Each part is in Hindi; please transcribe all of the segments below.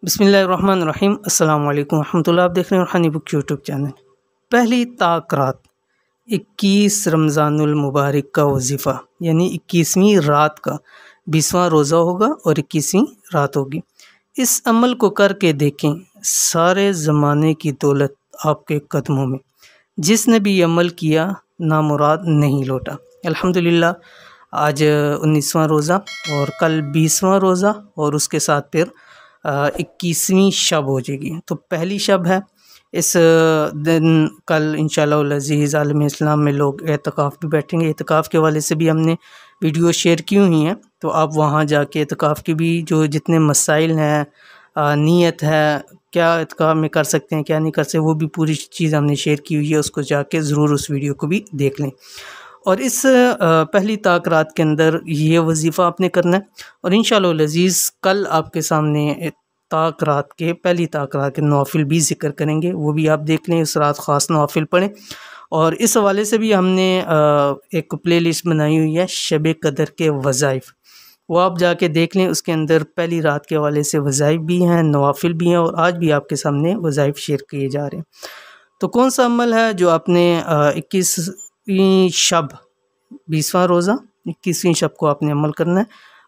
बिस्मिल्लाहिर्रहमानिर्रहीम अस्सलाम वालेकुम रहमतुल्लाह। आप देख रहे हैं रूहानी बुक यूट्यूब चैनल। पहली ताक रात 21 रमज़ानुल मुबारक का वजीफ़ा यानी 21वीं रात का 20वां रोज़ा होगा और 21वीं रात होगी। इस अमल को करके देखें, सारे ज़माने की दौलत आपके कदमों में। जिसने भी ये अमल किया नामुराद नहीं लौटा। अल्हम्दुलिल्लाह, आज 19वां रोज़ा और कल 20वां रोज़ा और उसके साथ फिर 21वीं शब हो जाएगी। तो पहली शब है। इस दिन कल इंशाअल्लाह अज़ीज़ आलम इस्लाम में लोग एतकाफ़ भी बैठेंगे। एतकाफ़ के हवाले से भी हमने वीडियो शेयर की हुई हैं, तो आप वहाँ जाके एतकाफ़ की भी जो जितने मसाइल हैं, नीयत है, क्या एतकाफ़ में कर सकते हैं क्या नहीं कर सकते, वो भी पूरी चीज़ हमने शेयर की हुई है। उसको जाके ज़रूर उस वीडियो को भी देख लें। और इस पहली ताक रात के अंदर ये वजीफ़ा आपने करना है। और इंशाअल्लाह अज़ीज़ कल आपके सामने ताक रात के पहली ताक रात के नवाफिल भी ज़िक्र करेंगे, वो भी आप देख लें। इस रात ख़ास नवाफिल पढ़ें। और इस हवाले से भी हमने एक प्लेलिस्ट बनाई हुई है शब कदर के वज़ाइफ़, वो आप जाके देख लें। उसके अंदर पहली रात के हवाले से वज़ाइफ़ भी हैं, नवाफिल भी हैं, और आज भी आपके सामने वज़ाइफ़ शेयर किए जा रहे हैं। तो कौन सा अमल है जो आपने 21वीं शब 20वां रोज़ा 21वीं शब को आपने अमल करना है,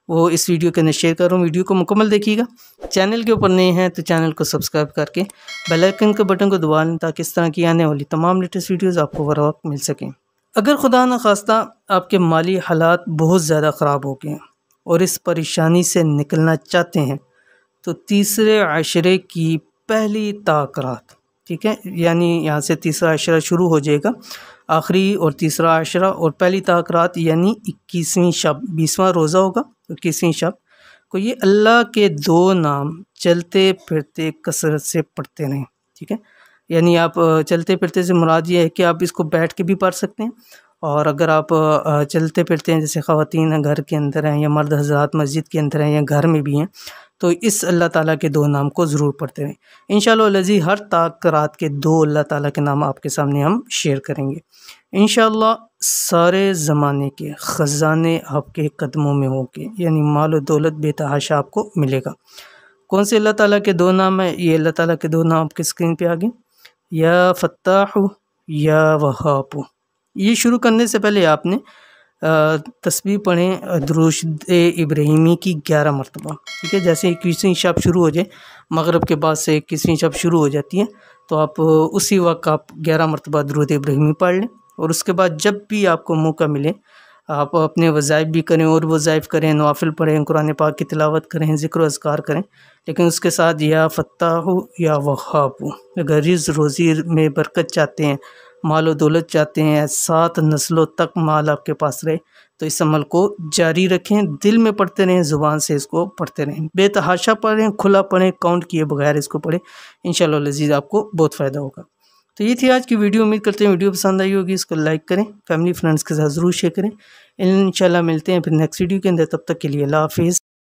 वो इस वीडियो के अंदर शेयर कर रहा हूँ। वीडियो को मुकम्मल देखिएगा। चैनल के ऊपर नए हैं तो चैनल को सब्सक्राइब करके बेल आइकन के बटन को दबा लें, ताकि इस तरह की आने वाली तमाम लेटेस्ट वीडियोज़ आपको बर वक्त मिल सकें। अगर खुदा न खास्ता आपके माली हालात बहुत ज़्यादा ख़राब हो गए हैं और इस परेशानी से निकलना चाहते हैं, तो तीसरे आशरे की पहली ताक रात, ठीक है, यानी यहाँ से तीसरा आशरा शुरू हो जाएगा, आखिरी और तीसरा आशरा और पहली ताक रात यानी 21वीं शब 20वां रोज़ा होगा। 21वीं शब को ये अल्लाह के 2 नाम चलते फिरते कसरत से पढ़ते रहें, ठीक है। यानी आप चलते फिरते से मुराद ये है कि आप इसको बैठ के भी पढ़ सकते हैं, और अगर आप चलते फिरते हैं, जैसे ख़वातीन हैं घर के अंदर हैं, या मर्द हज़रात मस्जिद के अंदर हैं, या घर में भी हैं, तो इस अल्लाह ताला के 2 नाम को ज़रूर पढ़ते रहें। इंशाअल्लाह अज़ीज़ हर ताक रात के 2 अल्लाह ताला के नाम आपके सामने हम शेयर करेंगे। इंशाअल्लाह सारे ज़माने के ख़ज़ाने आपके कदमों में होंगे, यानी माल और दौलत बेतहाशा आपको मिलेगा। कौन से अल्लाह ताला के 2 नाम है? ये अल्लाह ताला के 2 नाम आपकी स्क्रीन पे आ गए, या फ़त्ताहु या वहाबु। ये शुरू करने से पहले आपने तस्बीह पढ़ें दुरूद इब्राहिमी की 11 मरतबा, ठीक है। जैसे 21वीं शब शुरू हो जाए, मगरिब के बाद से 21वीं शब शुरू हो जाती है, तो आप उसी वक्त आप 11 मरतबा दुरूद इब्राहिमी पढ़ लें। और उसके बाद जब भी आपको मौका मिले आप अपने वज़ाइफ़ भी करें, और वज़ाइफ़ करें, नवाफिल पढ़ें, कुरान पाक की तिलावत करें, ज़िक्र व अज़कार करें, लेकिन उसके साथ या फ़त्ताहु या वहाबु। अगर रिज़्क़ रोज़ी में बरकत चाहते हैं, माल और दौलत चाहते हैं, 7 नस्लों तक माल आपके पास रहे, तो इस अमल को जारी रखें। दिल में पढ़ते रहें, ज़ुबान से इसको पढ़ते रहें, बेतहाशा पढ़ें, खुला पढ़ें, काउंट किए बगैर इसको पढ़ें। इंशाअल्लाह अज़ीज़ आपको बहुत फ़ायदा होगा। तो ये थी आज की वीडियो। उम्मीद करते हैं वीडियो पसंद आई होगी। इसको लाइक करें, फैमिली फ्रेंड्स के साथ ज़रूर शेयर करें। इंशाअल्लाह मिलते हैं फिर नेक्स्ट वीडियो के अंदर। तब तक के लिए अल्लाह हाफ़िज़।